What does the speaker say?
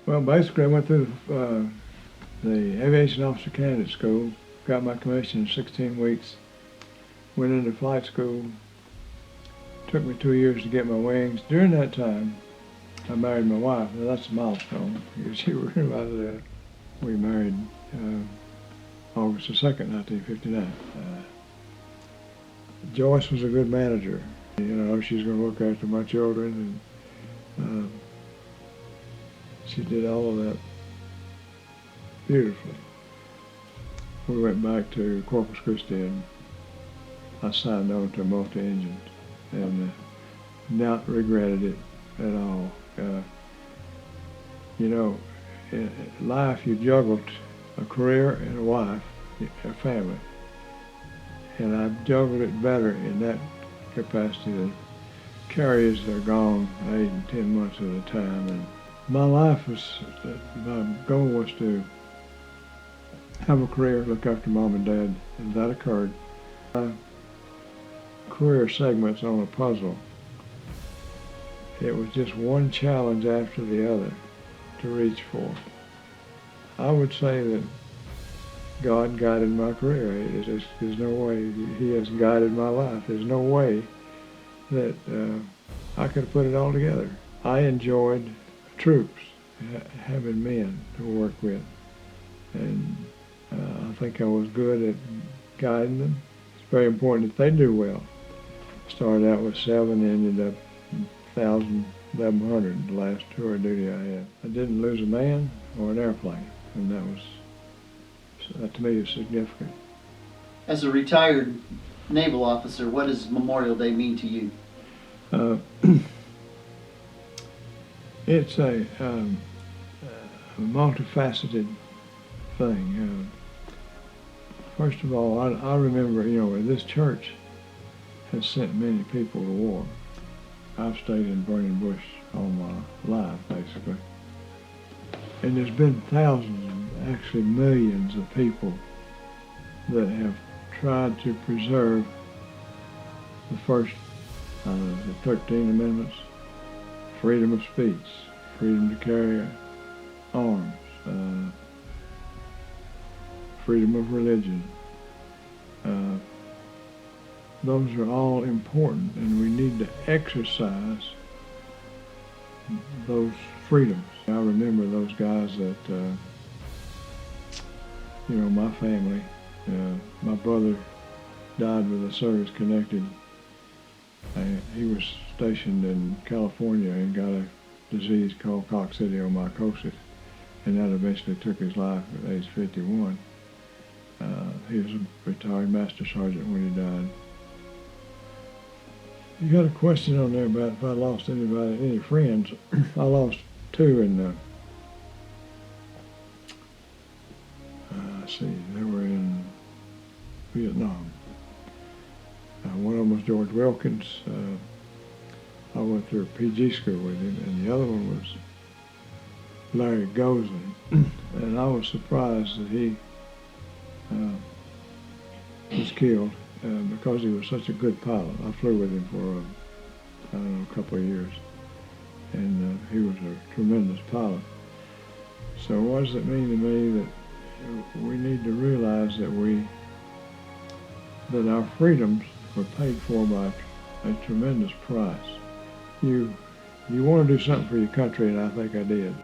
Well, basically, I went through the aviation officer candidate school, got my commission in 16 weeks, went into flight school. Took me 2 years to get my wings. During that time, I married my wife. Now, that's a milestone. You realize we married August the 2nd, 1959. Joyce was a good manager. You know, she's going to look after my children, and she did all of that beautifully. We went back to Corpus Christi, and I signed on to multi-engines, and not regretted it at all. You know, in life you juggled a career and a wife, a family, and I've juggled it better in that capacity than carriers that are gone 8 and 10 months at a time. And my life was, my goal was to have a career, look after mom and dad, and that occurred. Career segments on a puzzle. It was just one challenge after the other to reach for. I would say that God guided my career. There's no way He has guided my life. There's no way that I could have put it all together. I enjoyed troops, having men to work with, and I think I was good at guiding them. It's very important that they do well. Started out with 7, ended up 1,000, 1,100 the last tour of duty I had. I didn't lose a man or an airplane, and that to me is significant. As a retired naval officer, what does Memorial Day mean to you? It's a multifaceted thing. First of all, I remember, you know, this church has sent many people to war. I've stayed in burning bush all my life, basically. And there's been thousands, actually millions of people that have tried to preserve the first 13 amendments: freedom of speech, freedom to carry arms, freedom of religion. Those are all important, and we need to exercise those freedoms. I remember those guys that, you know, my family, my brother died with a service-connected. He was stationed in California and got a disease called coccidiomycosis, and that eventually took his life at age 51. He was a retired master sergeant when he died. You got a question on there about if I lost any friends. I lost 2 in, let's see, they were in Vietnam. One of them was George Wilkins. I went through PG school with him, and the other one was Larry Goslin. And I was surprised that he was killed because he was such a good pilot. I flew with him for, I don't know, a couple of years, and he was a tremendous pilot. So what does it mean to me that we need to realize that our freedoms were paid for by a tremendous price. You want to do something for your country, and I think I did.